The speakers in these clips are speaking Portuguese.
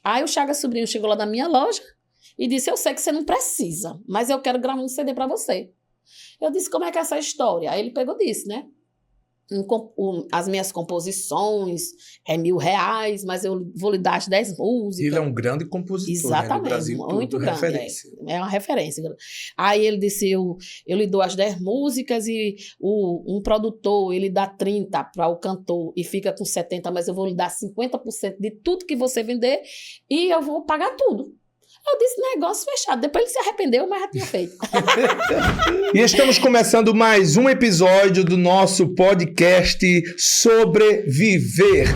Aí o Chagas Sobrinho chegou lá na minha loja e disse, eu sei que você não precisa, mas eu quero gravar um CD para você. Eu disse, como é que é essa história? Aí ele pegou e disse, né? As minhas composições é R$1.000, mas eu vou lhe dar as 10 músicas. Ele é um grande compositor, exatamente, né, do Brasil muito todo, grande, referência. É uma referência. Aí ele disse, eu lhe dou as 10 músicas e um produtor, ele dá 30 para o cantor e fica com 70, mas eu vou lhe dar 50% de tudo que você vender e eu vou pagar tudo. Eu disse, negócio fechado. Depois ele se arrependeu, mas já tinha feito. E estamos começando mais um episódio do nosso podcast Sobreviver.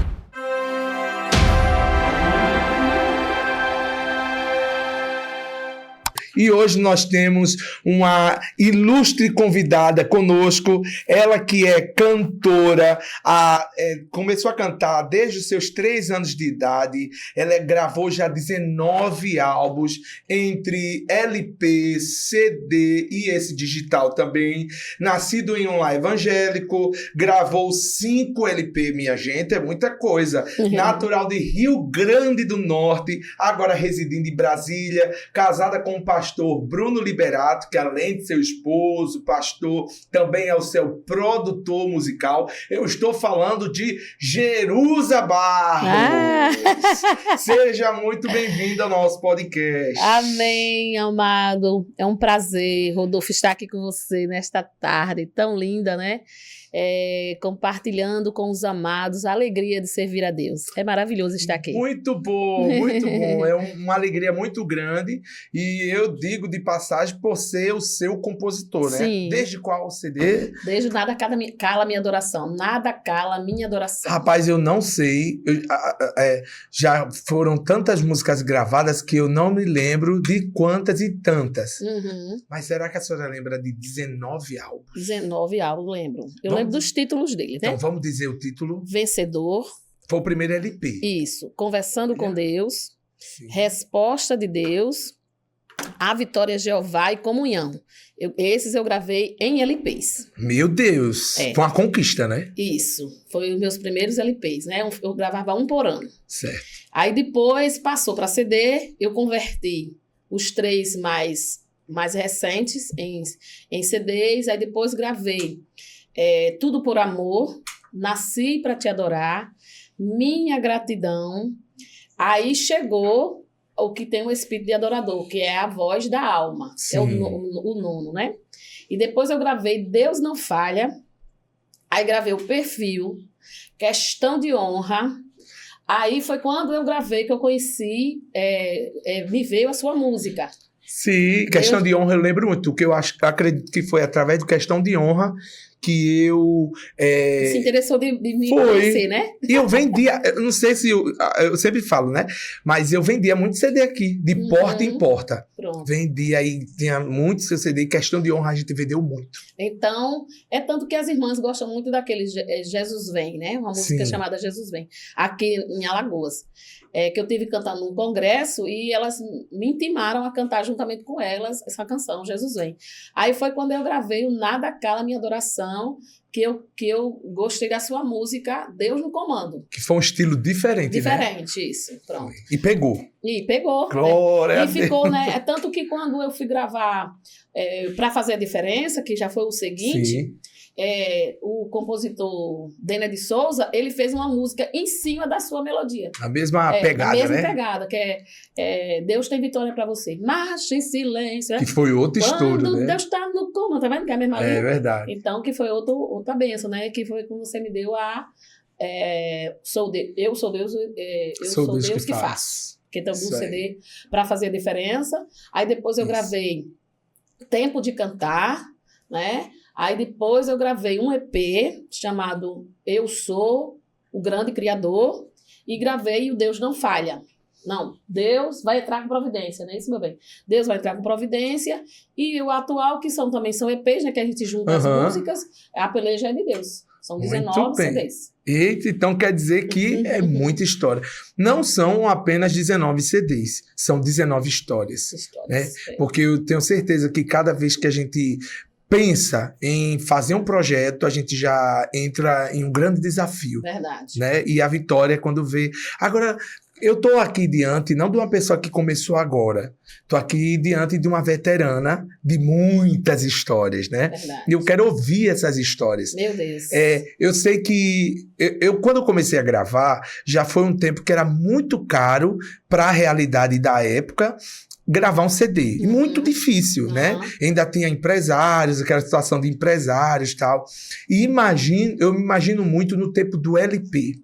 E hoje nós temos uma ilustre convidada conosco, ela que é cantora, começou a cantar desde os seus 3 anos de idade, ela gravou já 19 álbuns, entre LP, CD e esse digital também, nascido em um lar evangélico, gravou 5 LP, minha gente, é muita coisa, natural de Rio Grande do Norte, agora residindo em Brasília, casada com o pastor Bruno Liberato, que além de seu esposo, pastor, também é o seu produtor musical. Eu estou falando de Jerusa Barros. Seja muito bem-vindo ao nosso podcast. Amém, amado. É um prazer, Rodolfo, estar aqui com você nesta tarde tão linda, né? Compartilhando com os amados a alegria de servir a Deus. É maravilhoso estar aqui. Muito bom, muito bom. É uma alegria muito grande e eu digo de passagem por ser o seu compositor, né? Sim. Desde qual CD? Desde Nada Cala Minha Adoração. Nada Cala Minha Adoração. Rapaz, eu não sei. Já foram tantas músicas gravadas que eu não me lembro de quantas e tantas. Uhum. Mas será que a senhora lembra de 19 álbuns? 19 álbuns, lembro. Eu lembro dos títulos dele, né? Então vamos dizer o título. Vencedor. Foi o primeiro LP. Isso. Conversando com Deus. Sim. Resposta de Deus. A Vitória Jeová e Comunhão. Esses eu gravei em LPs. Meu Deus! Foi uma conquista, né? Isso. Foi os meus primeiros LPs, né? Eu gravava 1 por ano. Certo. Aí depois passou para CD, eu converti os 3 mais recentes em CDs, aí depois gravei Tudo por Amor, Nasci para Te Adorar, Minha Gratidão, aí chegou o que tem o espírito de adorador, que é a voz da alma, Sim. é o 9º, né? E depois eu gravei Deus Não Falha, aí gravei o Perfil, Questão de Honra. Aí foi quando eu gravei que eu conheci, me veio a sua música. Sim, Questão de Honra eu lembro muito, que acredito que foi através do Questão de Honra que eu... Se interessou de me conhecer, né? E eu vendia, eu não sei se eu sempre falo, né? Mas eu vendia muito CD aqui, de porta em porta. Pronto. Vendia aí, tinha muito seu CD, Questão de Honra a gente vendeu muito. Então, é tanto que as irmãs gostam muito daquele Jesus Vem, né? Uma música chamada Jesus Vem, aqui em Alagoas. Que eu tive cantando num congresso e elas me intimaram a cantar juntamente com elas essa canção, Jesus Vem. Aí foi quando eu gravei o Nada Cala Minha Adoração, que eu gostei da sua música, Deus no Comando. Que foi um estilo diferente, né? Diferente, isso, pronto. E pegou. E pegou. Glória a Deus. E ficou, né? É tanto que quando eu fui gravar para fazer a diferença, que já foi o seguinte... Sim. O compositor Dena de Souza, ele fez uma música em cima da sua melodia. A mesma pegada, né? A mesma pegada, que Deus tem vitória pra você. Marcha em silêncio. Que foi outro estouro, né? Quando Deus tá no comando, tá vendo que é a mesma linha? É verdade. Então, que foi outra bênção, né? Que foi quando você me deu eu sou Deus, eu sou Deus que faço. Que tem um CD pra fazer a diferença. Aí depois eu gravei Tempo de Cantar, né? Aí depois eu gravei um EP chamado Eu Sou o Grande Criador e gravei o Deus Não Falha. Não, Deus vai entrar com providência, não é isso, meu bem? Deus vai entrar com providência e o atual, que são EPs, né, que a gente junta as músicas, a peleja é de Deus. São 19 CDs. Eita, então quer dizer que é muita história. Não são apenas 19 CDs, são 19 histórias. Né? Porque eu tenho certeza que cada vez que a gente pensa em fazer um projeto, a gente já entra em um grande desafio. Verdade. Né? E a vitória é quando vê... Agora, Eu estou aqui diante, não de uma pessoa que começou agora, estou aqui diante de uma veterana de muitas histórias, né? Verdade. E eu quero ouvir essas histórias. Meu Deus. Eu sei que, quando eu comecei a gravar, já foi um tempo que era muito caro para a realidade da época, gravar um CD. E muito difícil, né? Ainda tinha empresários, aquela situação de empresários e tal. E eu me imagino muito no tempo do LP.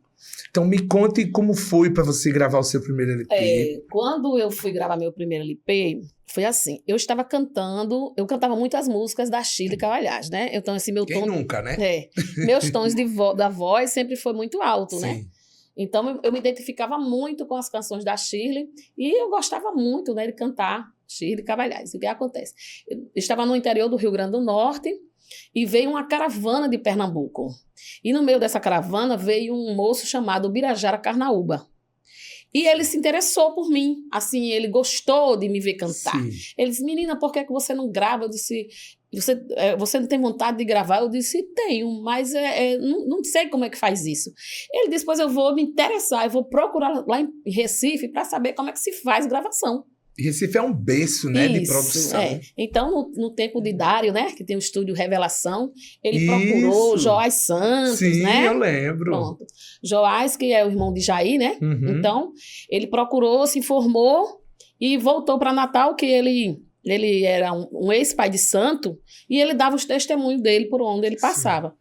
Então, me conte como foi para você gravar o seu primeiro LP. Quando eu fui gravar meu primeiro LP, foi assim. Eu estava cantando, eu cantava muitas músicas da Shirley Cavalhais, né? Então, assim, meu Quem tom... nunca, né? Meus tons da voz sempre foi muito alto, Sim. né? Então, eu me identificava muito com as canções da Shirley e eu gostava muito, né, de cantar Shirley Cavalhais. O que acontece? Eu estava no interior do Rio Grande do Norte e veio uma caravana de Pernambuco. E no meio dessa caravana veio um moço chamado Birajara Carnaúba. E ele se interessou por mim, assim, ele gostou de me ver cantar. Sim. Ele disse, menina, por que você não grava? Eu disse, você não tem vontade de gravar? Eu disse, tenho, mas não sei como é que faz isso. Ele disse, pois eu vou me interessar, eu vou procurar lá em Recife para saber como é que se faz gravação. Recife é um berço, né, de produção. Então, no tempo de Dário, né, que tem o estúdio Revelação, ele procurou Joás Santos, Sim, né? Eu lembro. Pronto. Joás, que é o irmão de Jair, né? Então, ele procurou, se informou e voltou para Natal, que ele era um ex-pai de santo e ele dava os testemunhos dele por onde ele passava.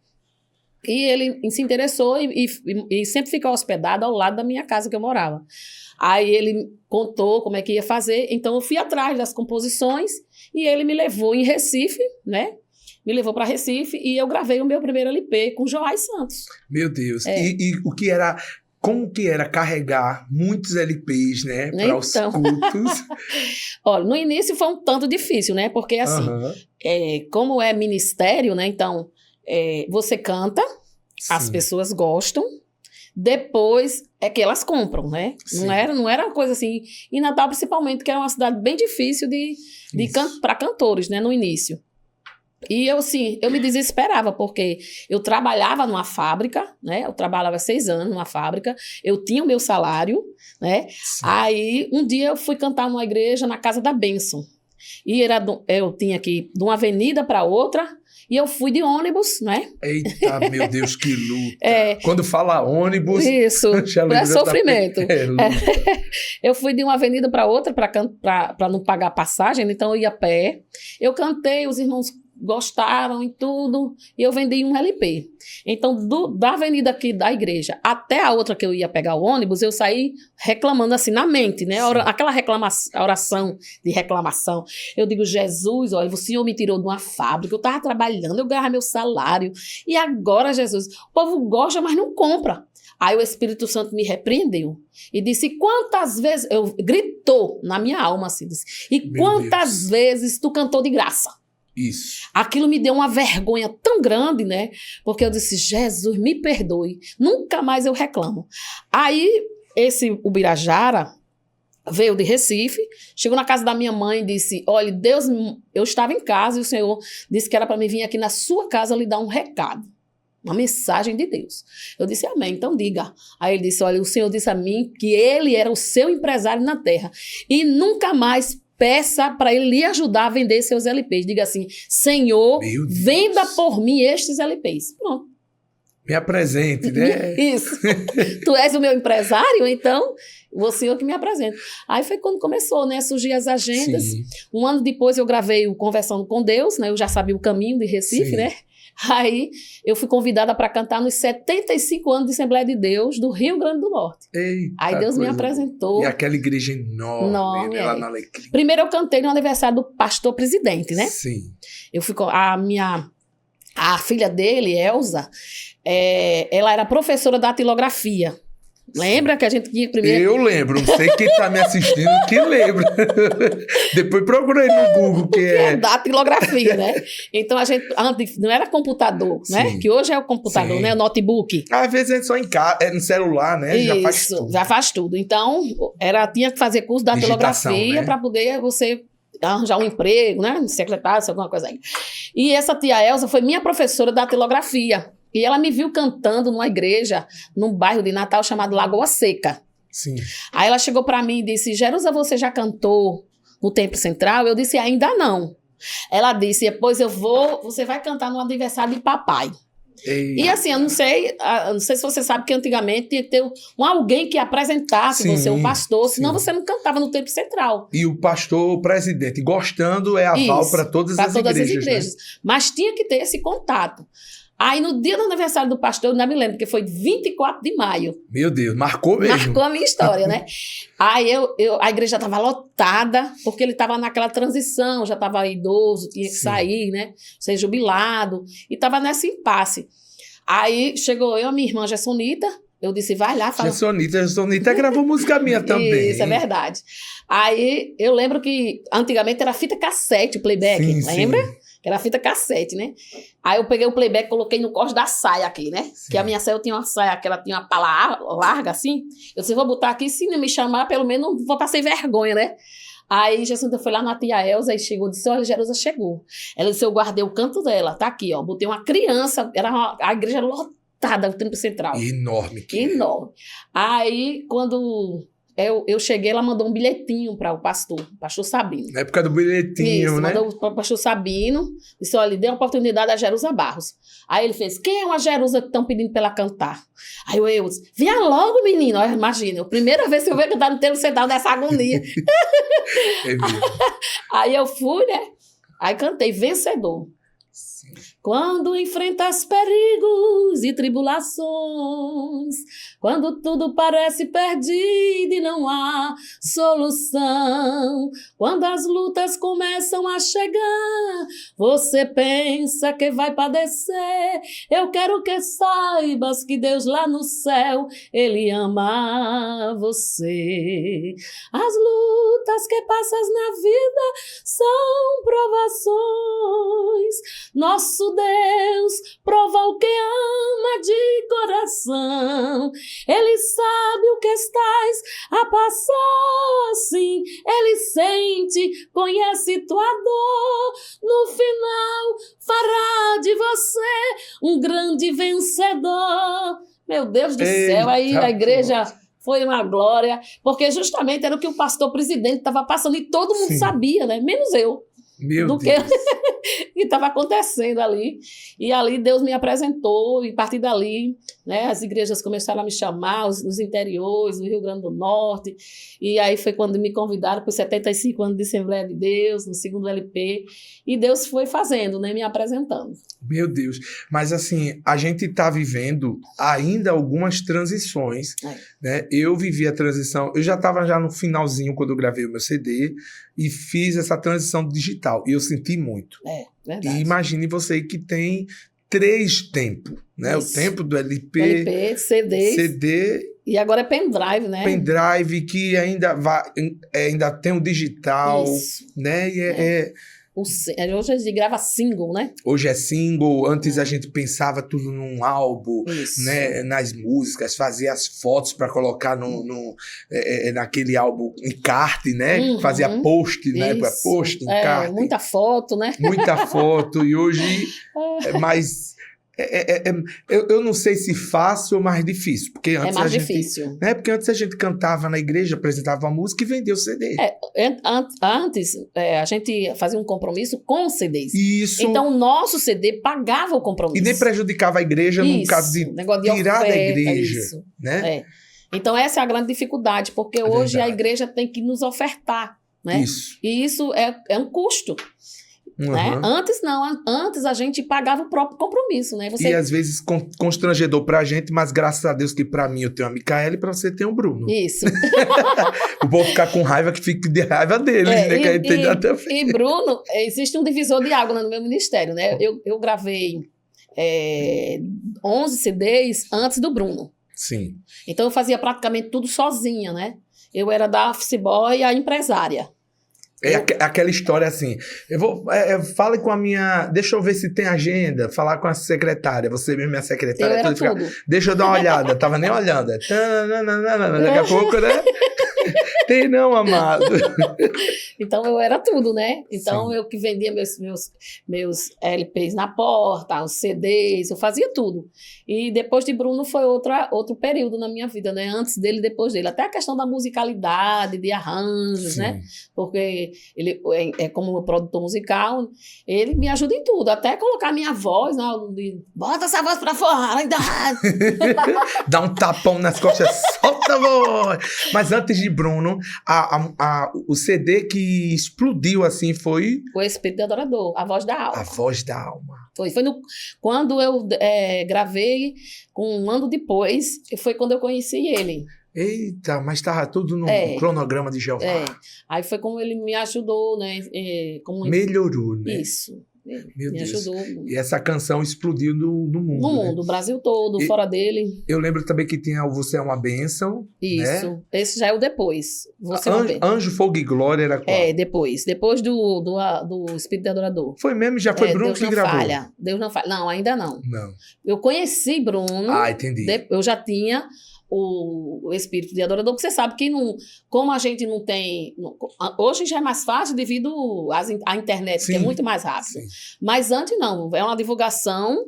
E ele se interessou e sempre ficou hospedado ao lado da minha casa que eu morava. Aí ele contou como é que ia fazer, então eu fui atrás das composições e ele me levou em Recife, né? Me levou para Recife e eu gravei o meu primeiro LP com Joás Santos. Meu Deus. E o que era... Como que era carregar muitos LPs, né, para os cultos? Olha, no início foi um tanto difícil, né? Porque assim, como é ministério, né? Então, você canta, as pessoas gostam, depois é que elas compram, né? Não era uma coisa assim. E Natal, principalmente, que era uma cidade bem difícil para cantores, né? No início. E eu me desesperava, porque eu trabalhava numa fábrica, né? Eu trabalhava 6 anos numa fábrica, eu tinha o meu salário, né? Sim. Aí, um dia eu fui cantar numa igreja na Casa da Bênção. E eu tinha que ir de uma avenida para outra, e eu fui de ônibus, né? Eita, meu Deus, que luta! Quando fala ônibus... Isso, é sofrimento. Eu fui de uma avenida para outra para não pagar passagem, então eu ia a pé. Eu cantei, os irmãos gostaram e tudo, e eu vendi um LP. Então, da avenida aqui da igreja até a outra que eu ia pegar o ônibus, eu saí reclamando assim na mente, né? Aquela oração de reclamação. Eu digo, Jesus, olha, o Senhor me tirou de uma fábrica, eu estava trabalhando, eu ganhava meu salário, e agora, Jesus, o povo gosta, mas não compra. Aí o Espírito Santo me repreendeu e disse, quantas vezes, gritou na minha alma assim, disse, e quantas vezes tu cantou de graça? Isso. Aquilo me deu uma vergonha tão grande, né? Porque eu disse, Jesus, me perdoe, nunca mais eu reclamo. Aí, o Birajara veio de Recife, chegou na casa da minha mãe e disse, olha, Deus, eu estava em casa e o Senhor disse que era para mim vir aqui na sua casa lhe dar um recado. Uma mensagem de Deus. Eu disse, amém, então diga. Aí ele disse, olha, o Senhor disse a mim que ele era o seu empresário na terra e nunca mais peça para ele lhe ajudar a vender seus LPs. Diga assim, Senhor, venda por mim estes LPs. Pronto. Me apresente, né? Isso. Tu és o meu empresário, então o Senhor que me apresenta. Aí foi quando começou, né? Surgir as agendas. Sim. Um ano depois eu gravei o Conversando com Deus, né? Eu já sabia o caminho de Recife, né? Aí eu fui convidada para cantar nos 75 anos de Assembleia de Deus do Rio Grande do Norte. Eita, aí Deus me apresentou. E aquela igreja enorme, né, lá na Alecrim. Primeiro eu cantei no aniversário do pastor presidente, né? Sim. Eu fui a filha dele, Elza, ela era professora da datilografia. Lembra que a gente tinha primeiro... Eu lembro, não sei quem está me assistindo que lembra. Depois procurei no Google que é datilografia, né? Então a gente antes não era computador, né? Que hoje é o computador, sim, né? O notebook. Às vezes é só em casa, no celular, né? Isso, já faz tudo. Já faz tudo. Então tinha que fazer curso de datilografia, né? Para poder você arranjar um emprego, né? Secretário, alguma coisa aí. E essa tia Elza foi minha professora de datilografia. E ela me viu cantando numa igreja, num bairro de Natal chamado Lagoa Seca. Sim. Aí ela chegou pra mim e disse, Jerusa, você já cantou no Templo Central? Eu disse, ainda não. Ela disse, depois você vai cantar no aniversário de papai. Ei. E assim, eu não sei se você sabe que antigamente tinha que ter alguém que apresentasse você, um pastor, senão você não cantava no Templo Central. E o pastor, o presidente, gostando é aval para todas as igrejas. Né? Mas tinha que ter esse contato. Aí no dia do aniversário do pastor, eu ainda me lembro, que foi 24 de maio. Meu Deus, marcou mesmo. Marcou a minha história, né? Aí a igreja estava lotada, porque ele estava naquela transição, já estava idoso, tinha que sair, né? Ser jubilado, e estava nesse impasse. Aí chegou eu, a minha irmã Gessonita, eu disse, vai lá, fala. Gessonita gravou música minha também. Isso, é verdade. Aí eu lembro que antigamente era fita cassete, o playback, lembra? Sim. Que era fita cassete, né? Aí eu peguei o playback, coloquei no corte da saia aqui, né? Sim. Que a minha saia, eu tinha uma saia que ela tinha uma pala larga, assim. Eu disse, vou botar aqui, se não me chamar, pelo menos não vou passar vergonha, né? Aí Jacinta foi lá na tia Elza e chegou, disse, olha, Jerusa chegou. Ela disse, eu guardei o canto dela, tá aqui, ó. Botei uma criança, a igreja lotada, o Templo Central. Enorme. Enorme. Aí, quando... Eu cheguei, ela mandou um bilhetinho para o pastor Sabino. Na época do bilhetinho, isso, né? Mandou para o pastor Sabino, disse, olha, dê uma oportunidade a Jerusa Barros. Aí ele fez, quem é uma Jerusa que estão pedindo para ela cantar? Aí eu disse, venha logo, menino. Olha, imagina, a primeira vez que eu vejo cantar no Templo Central dessa agonia. Aí eu fui, né? Aí cantei, Vencedor. Sim. Quando enfrentas perigos e tribulações, quando tudo parece perdido e não há solução, quando as lutas começam a chegar, você pensa que vai padecer. Eu quero que saibas que Deus lá no céu, Ele ama você. As lutas que passas na vida são provações. Nosso Deus prova o que ama de coração. Ele sabe o que estás a passar, sim. Ele sente, conhece tua dor. No final fará de você um grande vencedor. Meu Deus do céu, aí a igreja foi uma glória, porque justamente era o que o pastor presidente estava passando e todo mundo sabia, né? Menos eu. Meu Deus. Que estava acontecendo ali. E ali Deus me apresentou, e a partir dali, né, as igrejas começaram a me chamar, os interiores, no Rio Grande do Norte, e aí foi quando me convidaram para os 75 anos de Assembleia de Deus, no segundo LP, e Deus foi fazendo, né, me apresentando. Meu Deus, mas assim, a gente está vivendo ainda algumas transições, né? Eu vivi a transição, eu já estava já no finalzinho quando eu gravei o meu CD e fiz essa transição digital, e eu senti muito. Verdade. E imagine você que tem 3 tempos, né? Isso. O tempo do LP, CD e agora é pendrive, né? Pendrive que ainda tem o digital, né? E hoje a gente grava single, né? Hoje é single. Antes a gente pensava tudo num álbum, né? Nas músicas, fazia as fotos para colocar naquele álbum, encarte, né? Fazia post, né? Post, encarte. Muita foto, né? Muita foto. E hoje é mais... eu não sei se fácil ou mais difícil. Porque antes mais difícil. Né? Porque antes a gente cantava na igreja, apresentava a música e vendia o CD. Antes a gente fazia um compromisso com CDs. Isso. Então o nosso CD pagava o compromisso. E nem prejudicava a igreja no caso de tirar da igreja. Isso. Né? Então essa é a grande dificuldade, porque hoje verdade. A igreja tem que nos ofertar. Né? Isso. E isso é um custo. Né? Antes não, antes a gente pagava o próprio compromisso, né? E às vezes constrangedor pra gente, mas graças a Deus que pra mim eu tenho a Micaela e pra você tem o Bruno. Isso. O povo ficar com raiva, que fique de raiva deles, né? E Bruno, existe um divisor de água no meu ministério, né? Eu gravei 11 CDs antes do Bruno. Sim. Então eu fazia praticamente tudo sozinha, né? Eu era da office boy e a empresária. Aquela história assim, fale com a minha, deixa eu ver se tem agenda, falar com a secretária, você mesmo é a secretária, deixa eu dar uma olhada, tava nem olhando, daqui a pouco, né? tem não, amado. Então eu era tudo, né? Então Sim. eu que vendia meus LPs na porta, os CDs, eu fazia tudo. E depois de Bruno foi outro período na minha vida, né? Antes dele e depois dele. Até a questão da musicalidade, de arranjos, Sim. né? Porque ele é como produtor musical, ele me ajuda em tudo, até colocar minha voz, né? Bota essa voz pra fora, ainda. Dá um tapão nas costas, solta a voz. Mas antes de Bruno, o CD que explodiu assim foi... O Espírito Adorador, a voz da alma. A voz da alma. Foi quando eu gravei, um ano depois, foi quando eu conheci ele. Eita, mas estava tudo no cronograma de Jeová. Aí foi como ele me ajudou, né? Melhorou, né? Isso. Meu me Deus. ajudou. E essa canção explodiu no mundo. No mundo, né? o Brasil todo, fora dele. Eu lembro também que tinha o Você é uma Bênção. Isso. Né? Esse já é o depois. Você Anjo, Fogo e Glória era qual? Depois. Depois do Espírito Adorador. Foi mesmo? Já foi Bruno Deus que não gravou? Falha. Deus não falha. Não, ainda não. Não. Eu conheci Bruno. Ah, entendi. Eu já tinha o espírito de adorador, porque você sabe que como a gente não tem... Hoje já é mais fácil devido à internet, que é muito mais rápido. Sim. Mas antes não, é uma divulgação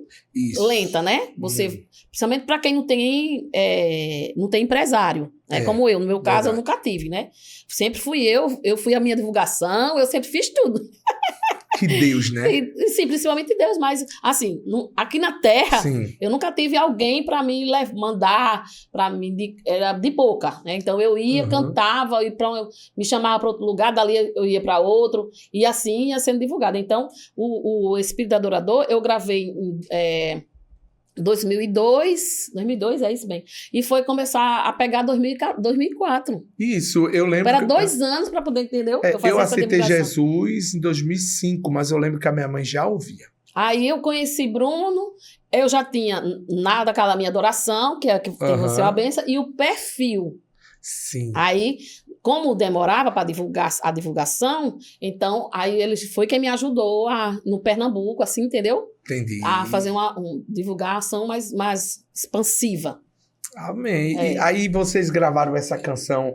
lenta, né? Você, principalmente para quem não tem empresário, né? Como eu, no meu caso, eu nunca tive, né? Sempre fui eu fui a minha divulgação, eu sempre fiz tudo. Que Deus, né? Sim, principalmente Deus, mas assim, aqui na Terra, eu nunca tive alguém para me mandar, para mim, era de boca, né? Então eu ia, cantava, me chamava para outro lugar, dali eu ia para outro, e assim ia sendo divulgado. Então, o Espírito Adorador, eu gravei em 2002, é isso bem. E foi começar a pegar 2004. Isso, eu lembro. Era 2 anos para poder entender. Eu aceitei Jesus em 2005, mas eu lembro que a minha mãe já ouvia. Aí eu conheci Bruno, eu já tinha nada daquela minha adoração, que tem Você é uma Bênção, e o perfil. Sim. Aí, como demorava para divulgar a divulgação, então aí ele foi quem me ajudou no Pernambuco, assim, entendeu? Entendi. A fazer uma divulgação mais expansiva. Amém. E aí vocês gravaram essa canção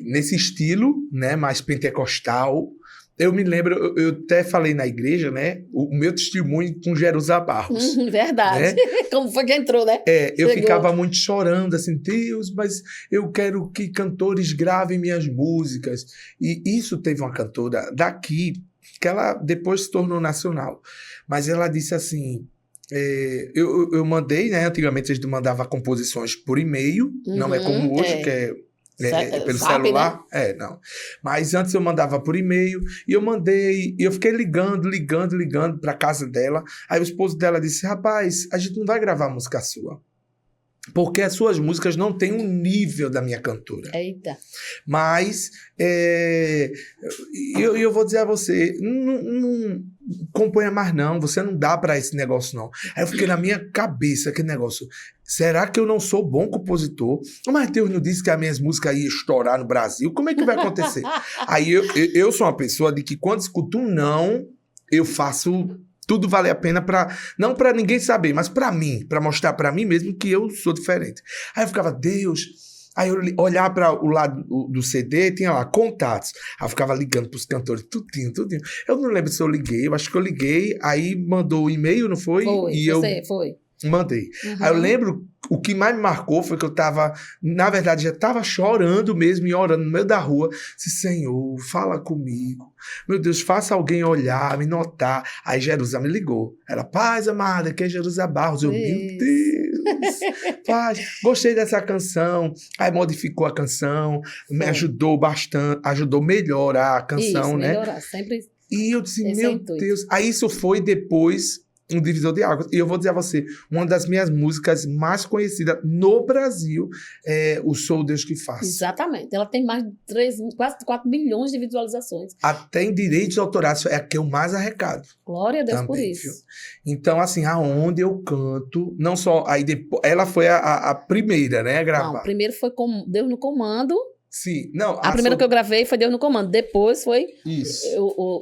nesse estilo, né, mais pentecostal. Eu me lembro, eu até falei na igreja, né? O meu testemunho com Jerusa Barros. Verdade. Né? Como foi que entrou, né? Eu ficava muito chorando, assim, Deus, mas eu quero que cantores gravem minhas músicas. E isso teve uma cantora daqui, que ela depois se tornou nacional. Mas ela disse assim... eu mandei, né? Antigamente eles mandavam composições por e-mail, não é como hoje, que é pelo celular, né? Não. Mas antes eu mandava por e-mail, e eu mandei, e eu fiquei ligando pra casa dela. Aí o esposo dela disse, rapaz, a gente não vai gravar música sua, porque as suas músicas não têm o nível da minha cantora. Eita. Mas eu vou dizer a você, não componha mais não, você não dá pra esse negócio não. Aí eu fiquei na minha cabeça aquele negócio, será que eu não sou bom compositor? Mas Deus não disse que as minhas músicas iam estourar no Brasil, como é que vai acontecer? Aí eu sou uma pessoa de que quando escuto um não, eu faço... Tudo vale a pena não para ninguém saber, mas para mim, para mostrar para mim mesmo que eu sou diferente. Aí eu ficava, Deus... Aí eu olhava para o lado do CD, tinha lá, contatos. Aí eu ficava ligando para os cantores, tudinho. Eu não lembro se eu liguei, eu acho que eu liguei, aí mandou o e-mail, não foi? Foi. Mandei. Aí eu lembro, o que mais me marcou foi que eu tava, na verdade, já tava chorando mesmo e orando no meio da rua. Disse, Senhor, fala comigo. Meu Deus, faça alguém olhar, me notar. Aí Jerusa me ligou. Ela, paz, amada, que é Jerusa Barros. Eu, meu Deus, paz, gostei dessa canção. Aí modificou a canção, me ajudou bastante, ajudou a melhorar a canção, isso, né? Melhorar, sempre. E eu disse, meu Deus. Aí isso foi depois... um divisor de águas. E eu vou dizer a você, uma das minhas músicas mais conhecidas no Brasil é o Sou Deus que Faço. Exatamente. Ela tem mais de quase 4 milhões de visualizações. Até em direitos autorais é a que eu mais arrecado. Glória a Deus também, por isso. Viu? Então, assim, aonde eu canto, não só... Aí depois, ela foi a primeira, né, a gravar. Não, primeiro foi Deus no Comando. Sim, não. A primeira que eu gravei foi Deus no Comando. Depois foi isso.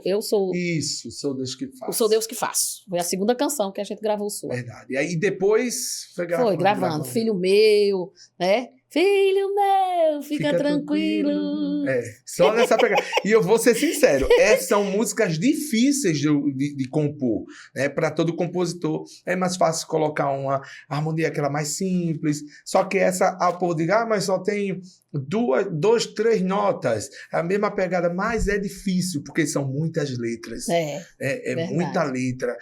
Eu sou. Isso, Sou Deus que Faço. Eu Sou Deus que Faço. Foi a segunda canção que a gente gravou sua. Verdade. E aí depois foi gravando. Foi gravando. Filho Meu, né? Filho meu, fica tranquilo. Só nessa pegada. E eu vou ser sincero, são músicas difíceis de compor, né? Para todo compositor é mais fácil colocar uma harmonia aquela mais simples, só que essa, o povo diz, mas só tem 2, 3 notas, a mesma pegada, mas é difícil, porque são muitas letras. É muita letra,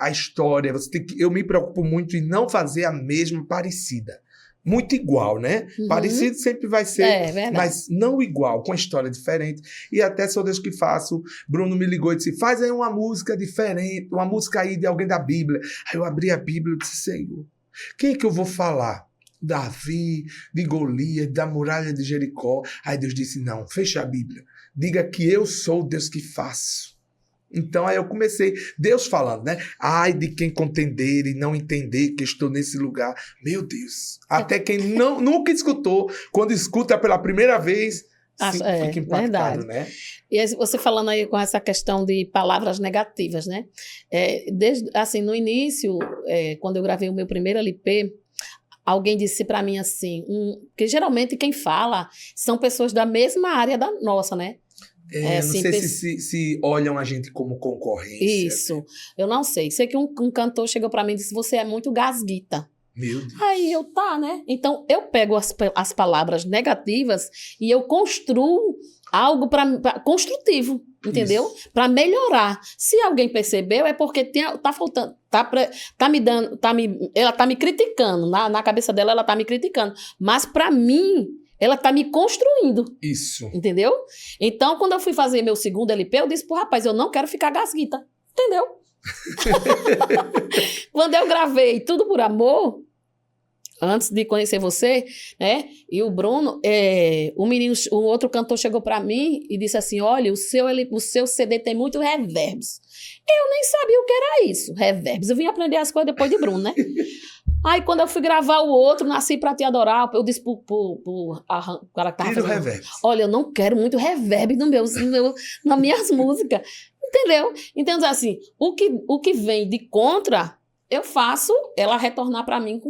a história, eu me preocupo muito em não fazer a mesma parecida. Muito igual, né? Parecido sempre vai ser, mas não igual, com a história diferente. E até Sou Deus que Faço, Bruno me ligou e disse, faz aí uma música diferente, uma música aí de alguém da Bíblia. Aí eu abri a Bíblia e disse, Senhor, quem é que eu vou falar? Davi, de Golias, da muralha de Jericó. Aí Deus disse, não, fecha a Bíblia. Diga que eu sou o Deus que faço. Então aí eu comecei, Deus falando, né? Ai de quem contender e não entender que estou nesse lugar. Meu Deus. Até quem nunca escutou, quando escuta pela primeira vez, fica impactado, né? E você falando aí com essa questão de palavras negativas, né? Desde, assim, no início, quando eu gravei o meu primeiro LP, alguém disse para mim assim, que geralmente quem fala são pessoas da mesma área da nossa, né? Não assim, sei se olham a gente como concorrência. Isso, eu não sei. Sei que um cantor chegou para mim e disse, você é muito gasguita. Meu Deus. Aí eu, né? Então, eu pego as palavras negativas e eu construo algo construtivo, entendeu? Para melhorar. Se alguém percebeu, é porque tá faltando, ela tá me criticando, na cabeça dela ela tá me criticando, mas para mim ela tá me construindo. Isso. Entendeu? Então, quando eu fui fazer meu segundo LP, eu disse pro rapaz, eu não quero ficar gasguita. Entendeu? Quando eu gravei Tudo por Amor, antes de conhecer você, né? E o Bruno, o outro cantor chegou para mim e disse assim, olha, o seu CD tem muito reverbs. Eu nem sabia o que era isso, reverbs. Eu vim aprender as coisas depois de Bruno, né? Aí, quando eu fui gravar o outro, Nasci Pra Te Adorar, eu disse pro cara que tava fazendo, olha, eu não quero muito reverb nas minhas músicas, entendeu? Então, assim, o que vem de contra, eu faço ela retornar para mim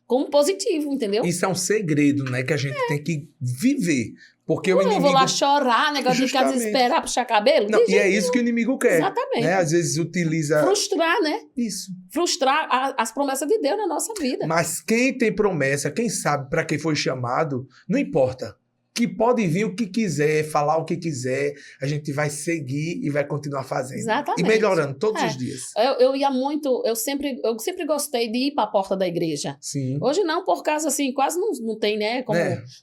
com positivo, entendeu? Isso é um segredo, né, que a gente tem que viver. Porque o inimigo... Eu vou lá chorar, negócio de ficar desesperar, puxar cabelo. Não, e é isso que o inimigo quer. Exatamente. Né? Às vezes utiliza... Frustrar, né? Isso. Frustrar as promessas de Deus na nossa vida. Mas quem tem promessa, quem sabe para quem foi chamado, não importa. Que pode vir o que quiser, falar o que quiser, a gente vai seguir e vai continuar fazendo. Exatamente. E melhorando todos os dias. Eu ia muito, eu sempre gostei de ir para a porta da igreja. Sim. Hoje não, por causa assim, quase não tem, né?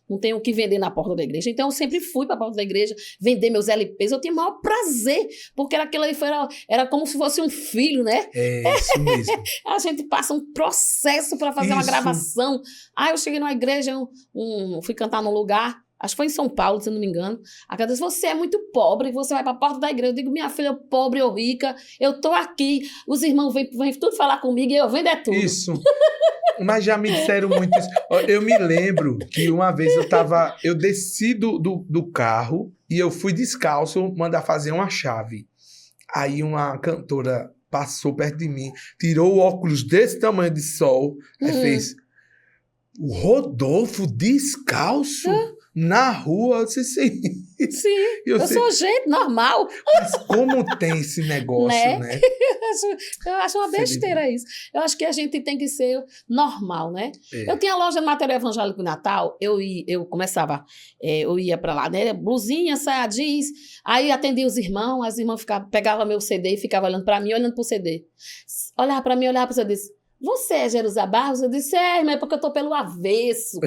Não tem o que vender na porta da igreja. Então eu sempre fui para a porta da igreja vender meus LPs. Eu tinha o maior prazer, porque aquilo ali era como se fosse um filho, né? É isso mesmo. A gente passa um processo para fazer uma gravação. Eu cheguei numa igreja, fui cantar num lugar. Acho que foi em São Paulo, se eu não me engano. A cara disse, você é muito pobre, você vai para a porta da igreja. Eu digo, minha filha, pobre ou rica, eu tô aqui. Os irmãos vêm tudo falar comigo e eu vendo tudo. Isso. Mas já me disseram muito isso. Eu me lembro que uma vez eu desci do carro e eu fui descalço mandar fazer uma chave. Aí uma cantora passou perto de mim, tirou o óculos desse tamanho de sol, aí fez, o Rodolfo descalço? Na rua, eu disse sim. Sim, eu sou gente normal. Mas como tem esse negócio, né? Eu acho uma besteira isso. Eu acho que a gente tem que ser normal, né? Eu tinha loja de material evangélico em Natal, eu ia pra lá, né? Blusinha, saia jeans, aí atendia os irmãos, as irmãs pegavam meu CD e ficavam olhando pra mim, olhando pro CD. Olhava pra mim, olhava pro CD e disse, você é Jerusa Barros? Eu disse, mas é porque eu tô pelo avesso.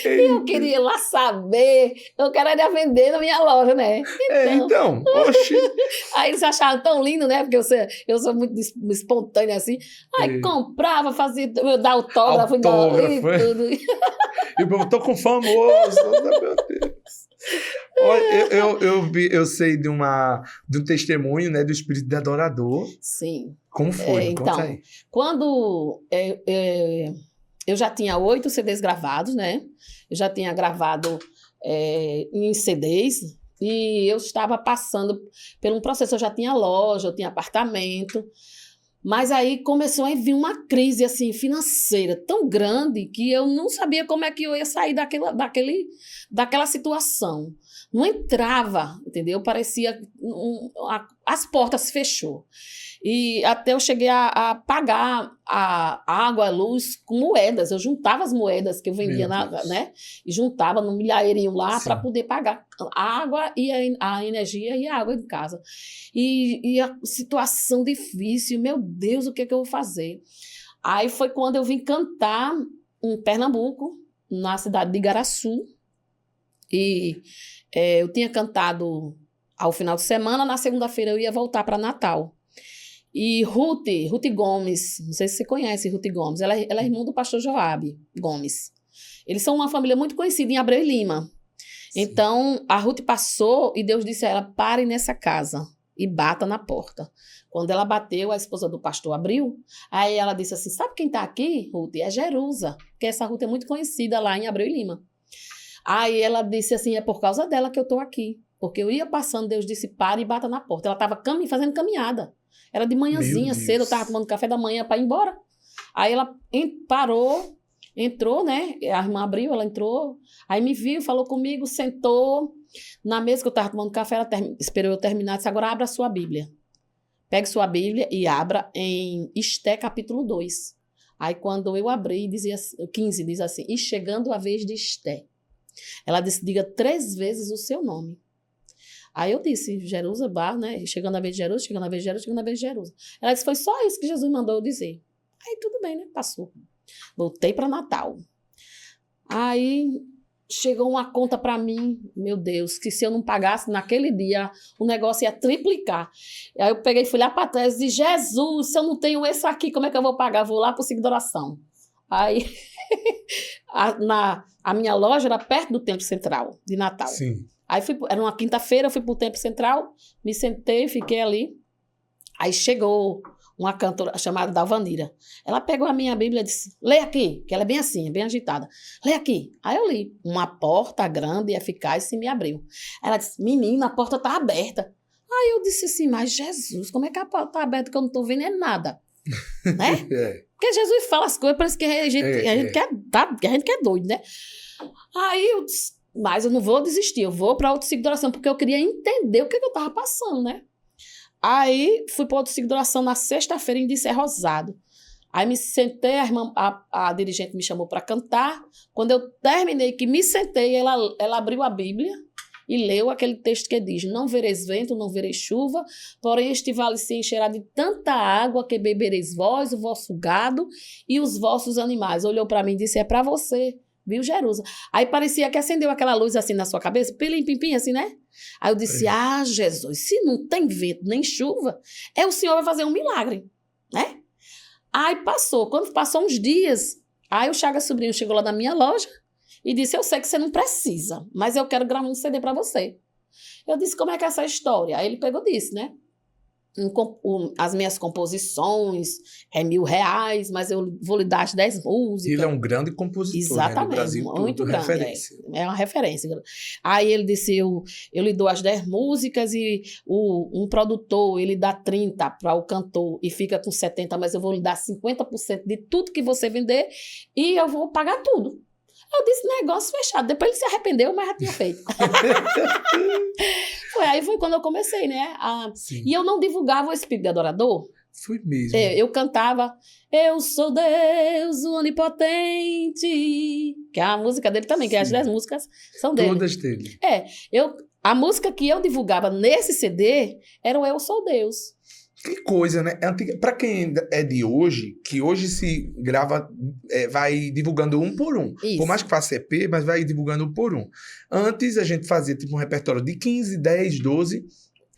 E eu queria ir lá saber, eu queria vender na minha loja, né? Então, oxi. Aí eles acharam tão lindo, né? Porque eu sou muito espontânea assim. Aí comprava, fazia, eu dar autógrafo. E tudo. E eu tô com famoso, meu Deus. Eu sei de um testemunho, né, do espírito de adorador. Sim. Como foi? Então, quando eu já tinha 8 CDs gravados, né? Eu já tinha gravado em CDs e eu estava passando por um processo. Eu já tinha loja, eu tinha apartamento. Mas aí começou a vir uma crise assim, financeira tão grande que eu não sabia como é que eu ia sair daquela situação. Não entrava, entendeu? Parecia... as portas se fechou. E até eu cheguei a pagar a água, a luz com moedas. Eu juntava as moedas que eu vendia, né? E juntava no milhairinho lá para poder pagar a água e a energia e a água de casa. E a situação difícil, meu Deus, o que é que eu vou fazer? Aí foi quando eu vim cantar em Pernambuco, na cidade de Igaraçu. E eu tinha cantado ao final de semana, na segunda-feira eu ia voltar para Natal. E Ruth Gomes, não sei se você conhece Ruth Gomes, ela é irmã do pastor Joabe Gomes. Eles são uma família muito conhecida em Abreu e Lima. Sim. Então, a Ruth passou e Deus disse a ela, pare nessa casa e bata na porta. Quando ela bateu, a esposa do pastor abriu, aí ela disse assim, sabe quem está aqui, Ruth? É Jerusa, porque essa Ruth é muito conhecida lá em Abreu e Lima. Aí ela disse assim, é por causa dela que eu estou aqui. Porque eu ia passando, Deus disse, pare e bata na porta. Ela estava fazendo caminhada. Era de manhãzinha, cedo, eu estava tomando café da manhã para ir embora. Aí ela parou, entrou, né? A irmã abriu, ela entrou. Aí me viu, falou comigo, sentou na mesa que eu estava tomando café. Ela esperou eu terminar, disse, agora abra a sua Bíblia. Pegue sua Bíblia e abra em Esté, capítulo 2. Aí quando eu abri, dizia 15, diz assim, e chegando a vez de Esté. Ela disse, diga 3 vezes o seu nome. Aí eu disse, Jerusa, né? Chegando a vez de Jerusa, chegando a vez de Jerusa, chegando a vez de Jerusa. Ela disse, foi só isso que Jesus mandou eu dizer. Aí tudo bem, né? Passou. Voltei para Natal. Aí chegou uma conta para mim, meu Deus, que se eu não pagasse naquele dia, o negócio ia triplicar. Aí eu peguei e fui lá para trás e disse, Jesus, se eu não tenho esse aqui, como é que eu vou pagar? Vou lá para o Ciclo de Oração. Aí a minha loja era perto do Templo Central de Natal. Sim. Aí era uma quinta-feira, eu fui para o Templo Central, me sentei, fiquei ali. Aí chegou uma cantora chamada Dalvanira. Ela pegou a minha Bíblia e disse, lê aqui, que ela é bem assim, bem agitada. Lê aqui. Aí eu li. Uma porta grande e eficaz se me abriu. Ela disse, menina, a porta está aberta. Aí eu disse assim, mas Jesus, como é que a porta está aberta que eu não estou vendo nada? Né? Porque Jesus fala as coisas, parece que a gente quer doido, né? Aí eu disse, mas eu não vou desistir, eu vou para outro ciclo de oração, porque eu queria entender o que eu estava passando, né? Aí fui para outro ciclo de oração na sexta-feira em Disse Rosado. Aí me sentei, a dirigente me chamou para cantar. Quando eu terminei, que me sentei, ela abriu a Bíblia e leu aquele texto que diz, não vereis vento, não vereis chuva, porém este vale se encherá de tanta água que bebereis vós, o vosso gado e os vossos animais. Olhou para mim e disse, é para você. Viu, Jerusa? Aí parecia que acendeu aquela luz assim na sua cabeça, pilim-pim-pim, assim, né? Aí eu disse, Jesus, se não tem vento nem chuva, o Senhor vai fazer um milagre, né? Aí passou. Quando passou uns dias, aí o Chagas Sobrinho chegou lá na minha loja e disse, eu sei que você não precisa, mas eu quero gravar um CD para você. Eu disse, como é que é essa história? Aí ele pegou e disse, né? As minhas composições é R$1.000, mas eu vou lhe dar as 10 músicas. Ele é um grande compositor. Exatamente, né? No Brasil, muito grande. Referência. É uma referência. Aí ele disse, eu lhe dou as 10 músicas e um produtor, ele dá 30 para o cantor e fica com 70, mas eu vou lhe dar 50% de tudo que você vender e eu vou pagar tudo. Eu disse, negócio fechado. Depois ele se arrependeu, mas já tinha feito. Aí foi quando eu comecei, né? E eu não divulgava o espírito de adorador. Foi mesmo. Eu cantava, eu sou Deus, o onipotente. Que é a música dele também, que as 10 músicas são dele. Todas dele. A música que eu divulgava nesse CD era o Eu Sou Deus. Que coisa, né? Para quem é de hoje, que hoje se grava, vai divulgando um por um. Isso. Por mais que faça EP, mas vai divulgando um por um. Antes a gente fazia tipo um repertório de 15, 10, 12,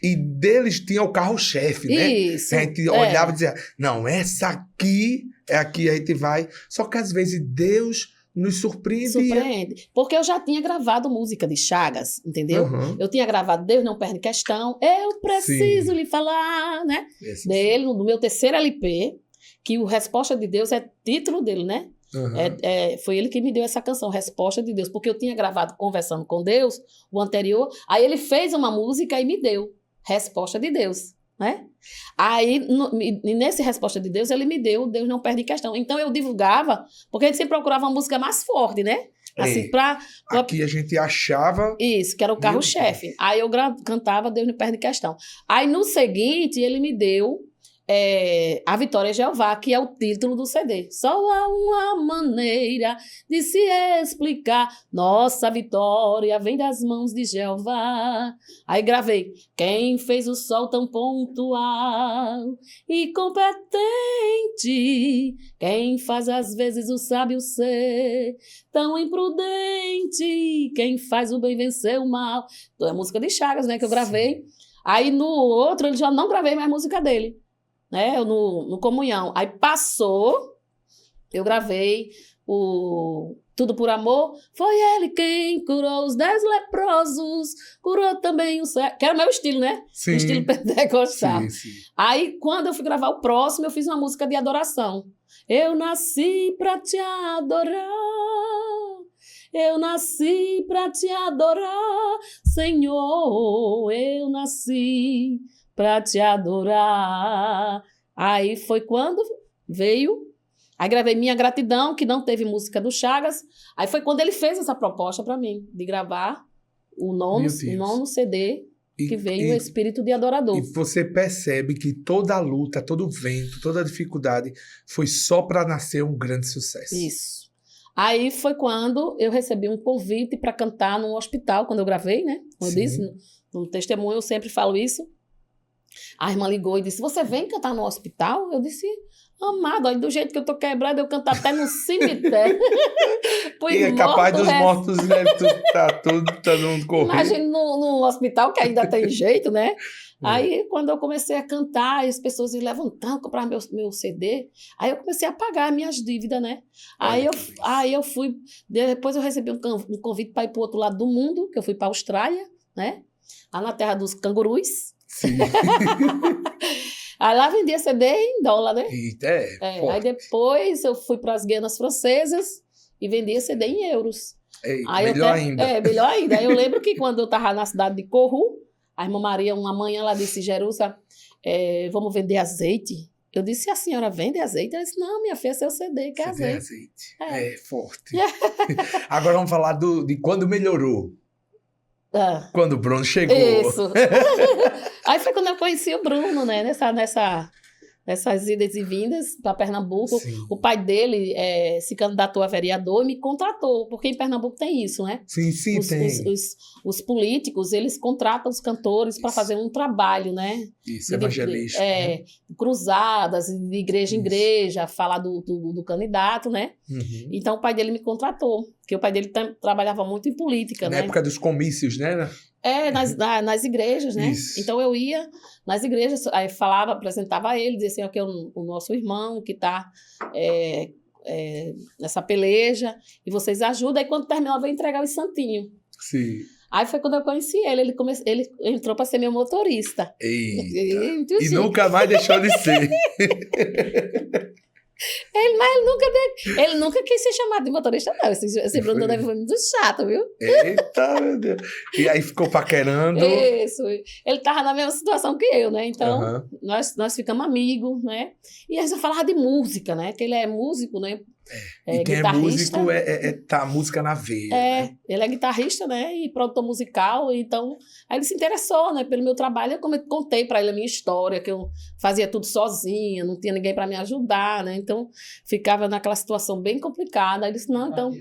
e deles tinha o carro-chefe, né? Isso. A gente olhava e dizia, não, essa aqui é aqui, a gente vai. Só que às vezes Deus nos surpreende. Porque eu já tinha gravado música de Chagas, entendeu? Uhum. Eu tinha gravado Deus Não Perde Questão, Eu Preciso Lhe Falar, né? Dele, no meu terceiro LP, que o Resposta de Deus é título dele, né? Uhum. Foi ele que me deu essa canção, Resposta de Deus, porque eu tinha gravado Conversando com Deus, o anterior, aí ele fez uma música e me deu Resposta de Deus. né? Aí, nessa resposta de Deus, ele me deu Deus Não Perde Questão. Então, eu divulgava, porque a gente sempre procurava uma música mais forte, né? Assim, aqui a gente achava... Isso, que era o carro-chefe. Aí eu cantava Deus Não Perde Questão. Aí, no seguinte, ele me deu A Vitória é Jeová, que é o título do CD. Só há uma maneira de se explicar. Nossa vitória vem das mãos de Jeová. Aí gravei. Quem fez o sol tão pontual e competente? Quem faz às vezes o sábio ser tão imprudente? Quem faz o bem vencer o mal? Então é música de Chagas, né, que eu gravei. Aí no outro eu já não gravei mais música dele, né, no Comunhão. Aí passou, eu gravei o Tudo por Amor. Foi ele quem curou os 10 leprosos, curou também o cego, que era o meu estilo, né? Sim. O estilo pentecostal. Sim, sim. Aí, quando eu fui gravar o próximo, eu fiz uma música de adoração. Eu nasci pra te adorar, eu nasci pra te adorar, Senhor, eu nasci pra te adorar. Aí foi quando veio, aí gravei Minha Gratidão, que não teve música do Chagas. Aí foi quando ele fez essa proposta para mim, de gravar o nono CD, que veio o Espírito de Adorador. E você percebe que toda a luta, todo o vento, toda a dificuldade foi só para nascer um grande sucesso. Isso. Aí foi quando eu recebi um convite para cantar num hospital, quando eu gravei, né? Como eu disse, no testemunho eu sempre falo isso. A irmã ligou e disse, você vem cantar no hospital? Eu disse, amado, olha, do jeito que eu tô quebrada, eu canto até no cemitério. E é capaz dos mortos, né? Tá todo mundo correndo. Imagina no hospital, que ainda tem jeito, né? Aí, quando eu comecei a cantar, as pessoas se levantaram, compraram meu CD, aí eu comecei a pagar minhas dívidas, né? Aí eu fui, depois eu recebi um convite para ir para o outro lado do mundo, que eu fui para a Austrália, né? Lá na terra dos cangurus. Sim. Aí lá vendia CD em dólar, né? Eita, aí depois eu fui para as Guianas Francesas e vendia CD em euros. Melhor ainda. Melhor ainda. Aí eu lembro que quando eu estava na cidade de Corru, a irmã Maria, uma manhã, ela disse, Jerusa, vamos vender azeite? Eu disse, a senhora vende azeite? Ela disse, não, minha filha, seu CD, que é azeite. É forte. Agora vamos falar de quando melhorou. Quando o Bruno chegou. Isso. Aí foi quando eu conheci o Bruno, né? Nessas idas e vindas para Pernambuco. Sim. O pai dele se candidatou a vereador e me contratou, porque em Pernambuco tem isso, né? Sim, tem. Os políticos, eles contratam os cantores para fazer um trabalho, né? Isso, evangelístico. Cruzadas, de igreja em igreja, falar do candidato, né? Uhum. Então o pai dele me contratou, porque o pai dele trabalhava muito em política, Na né? época dos comícios, né? Nas igrejas, né? Isso. Então eu ia nas igrejas, aí falava, apresentava a ele, dizia assim, aqui é o nosso irmão que está nessa peleja, e vocês ajudam, aí quando terminava eu entregar os santinhos. Sim. Aí foi quando eu conheci ele, ele entrou para ser meu motorista. Eita. E nunca mais deixou de ser. Ele nunca quis ser chamado de motorista, não. Esse Bruno deve foi muito chato, viu? Eita, meu Deus. E aí ficou paquerando. Isso. Ele tava na mesma situação que eu, né? Então, nós ficamos amigos, né? E a gente falava de música, né? Que ele é músico, né? E quem é músico tá a música na veia. Né? Ele é guitarrista, né? E produtor musical. Então, aí ele se interessou, né? Pelo meu trabalho. Eu contei para ele a minha história, que eu fazia tudo sozinha, não tinha ninguém para me ajudar, né? Então, ficava naquela situação bem complicada. Aí ele disse, não, então...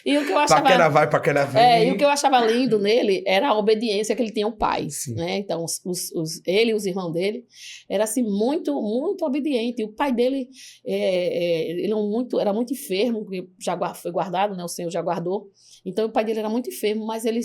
E o que eu achava... Paquera vem. E o que eu achava lindo nele era a obediência que ele tinha ao pai, né? Então, ele e os irmãos dele era assim, muito, muito obediente. E o pai dele ele era muito enfermo, que já foi guardado, né? O Senhor já guardou. Então, o pai dele era muito enfermo, mas ele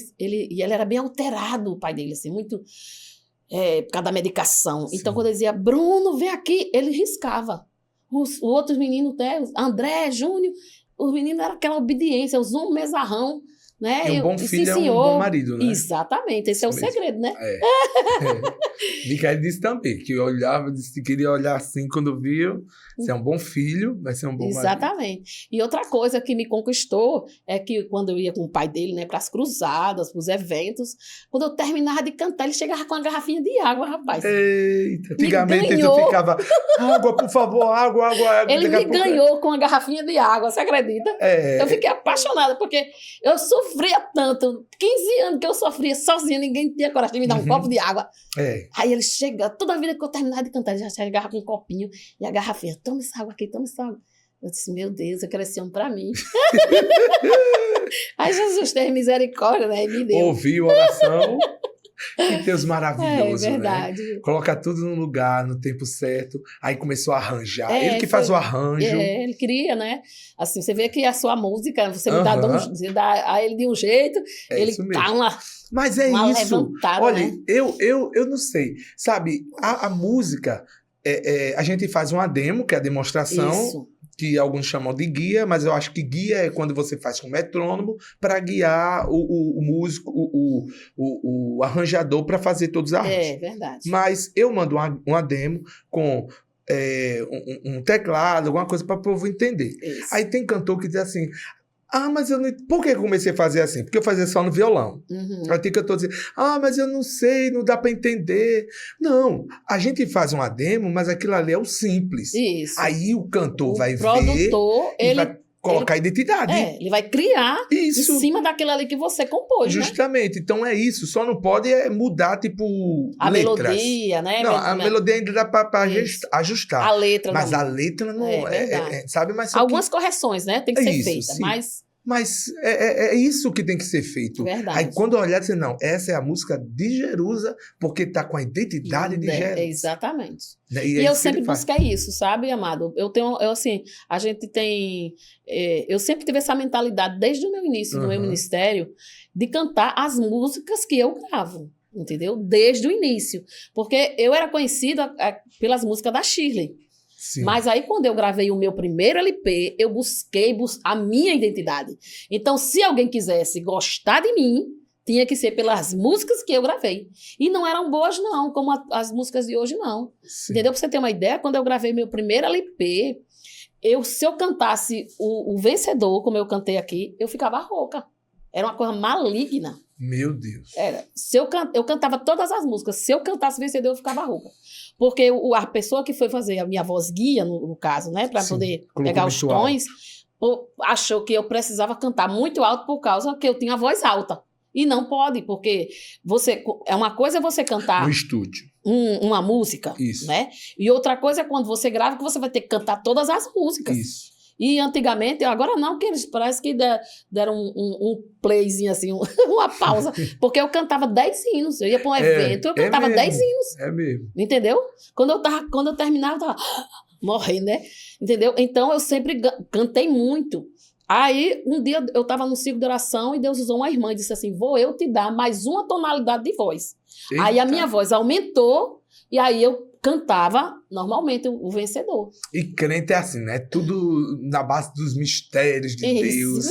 era bem alterado, o pai dele, assim, muito... por causa da medicação. Sim. Então, quando ele dizia, Bruno, vem aqui, ele riscava. Os outros meninos, André, Júnior, os meninos eram aquela obediência, os homens mesarrão, Né? E um bom filho é um bom marido, né? Exatamente, esse é o segredo, né? Micael disse também, que eu olhava, disse que queria olhar assim quando viu, você é um bom filho, vai ser um bom marido. Exatamente. E outra coisa que me conquistou é que quando eu ia com o pai dele, né, para as cruzadas, para os eventos, quando eu terminava de cantar, ele chegava com uma garrafinha de água, rapaz. Eita, antigamente tu ficava, água, por favor, água. Ele me ganhou com uma garrafinha de água, você acredita? Eu fiquei apaixonada, porque eu sofria tanto, 15 anos que eu sofria sozinha, ninguém tinha coragem de me dar um copo de água. Aí ele chega, toda a vida que eu terminava de cantar, ele já chegava com um copinho e a garrafinha, toma essa água aqui, toma essa água. Eu disse, meu Deus, eu quero esse homem pra mim. Aí Jesus teve misericórdia, né? E me deu. Ouviu a oração. Que Deus maravilhoso, é verdade. Né? Coloca tudo no lugar, no tempo certo. Aí começou a arranjar. Ele que faz o arranjo. Ele queria, né? Assim, você vê que a sua música, você me você dá a ele de um jeito, ele tá uma Mas é uma isso. Levantada, olha, né? eu não sei. Sabe, a música, a gente faz uma demo, que é a demonstração. Isso. Que alguns chamam de guia, mas eu acho que guia é quando você faz com metrônomo para guiar o músico, o arranjador para fazer todos os arranjos. É verdade. Mas eu mando uma demo com um teclado, alguma coisa para o povo entender. Isso. Aí tem cantor que diz assim, mas eu não... Por que eu comecei a fazer assim? Porque eu fazia só no violão. Aí tem cantor dizendo, mas eu não sei, não dá para entender. Não, a gente faz uma demo, mas aquilo ali é o simples. Isso. Aí o cantor vai ver... O produtor, ele vai colocar identidade. Ele vai criar em cima daquilo ali que você compôs, justamente. Né? Então é isso. Só não pode mudar, tipo, a letras. Melodia, né? Não, a melodia ainda dá para ajustar. A letra mas não. a letra não sabe? Mas algumas correções, né? Tem que ser feita, sim. Mas é isso que tem que ser feito. Verdade. Aí quando eu olhar, dizer, não, essa é a música de Jerusa, porque tá com a identidade de Jerusa. Exatamente. E eu sempre busquei isso, sabe, amado? A gente tem... eu sempre tive essa mentalidade, desde o meu início, no meu ministério, de cantar as músicas que eu gravo, entendeu? Desde o início. Porque eu era conhecida pelas músicas da Shirley. Sim. Mas aí, quando eu gravei o meu primeiro LP, eu busquei a minha identidade. Então, se alguém quisesse gostar de mim, tinha que ser pelas músicas que eu gravei. E não eram boas, não, como as músicas de hoje, não. Sim. Entendeu? Pra você ter uma ideia, quando eu gravei meu primeiro LP, se eu cantasse o Vencedor, como eu cantei aqui, eu ficava rouca. Era uma coisa maligna. Meu Deus. Era. Eu cantava todas as músicas. Se eu cantasse Vencedor, eu ficava rouca. Porque a pessoa que foi fazer a minha voz guia, no caso, né, para poder pegar os tons, achou que eu precisava cantar muito alto por causa que eu tinha a voz alta. E não pode, porque é uma coisa você cantar no estúdio uma música, isso, né? E outra coisa é quando você grava que você vai ter que cantar todas as músicas. Isso. E antigamente, agora não, que eles parece que deram um playzinho assim, uma pausa, porque eu cantava 10 hinos. Eu ia para um evento, eu cantava 10 hinos. É mesmo. Entendeu? Quando eu terminava, eu tava morrendo, né? Entendeu? Então, eu sempre cantei muito. Aí, um dia, eu estava no ciclo de oração e Deus usou uma irmã e disse assim, vou eu te dar mais uma tonalidade de voz. Eita. Aí, a minha voz aumentou e aí eu cantava normalmente o Vencedor. E crente é assim, né? Tudo na base dos mistérios de Deus.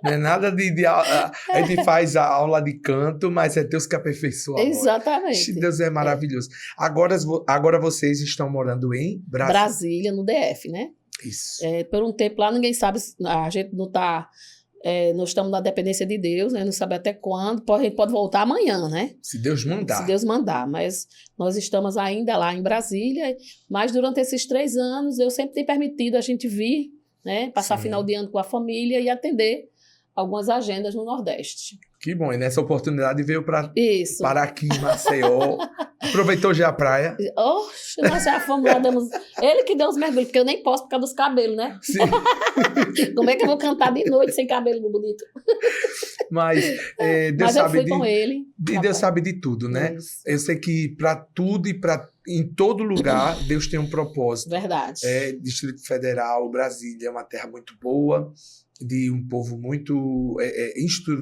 Não é nada de a gente faz a aula de canto, mas é Deus que aperfeiçoa. Exatamente. Deus é maravilhoso. Agora vocês estão morando em Brasília, no DF, né? Isso. Por um tempo lá, ninguém sabe, a gente não está... nós estamos na dependência de Deus, né? Não sabe até quando, a gente pode voltar amanhã, né? Se Deus mandar. Se Deus mandar, mas nós estamos ainda lá em Brasília, mas durante esses 3 anos eu sempre tenho permitido a gente vir, né? Passar final de ano com a família e atender algumas agendas no Nordeste. Que bom, e nessa oportunidade veio para aqui em Maceió. Aproveitou já a praia? Oxe, nós já fomos lá, ele que deu os mergulhos, porque eu nem posso por causa dos cabelos, né? Sim. Como é que eu vou cantar de noite sem cabelo bonito? Mas Deus mas sabe eu fui com ele. E Deus sabe de tudo, né? Isso. Eu sei que para tudo e em todo lugar, Deus tem um propósito. Verdade. Distrito Federal, Brasília é uma terra muito boa, de um povo muito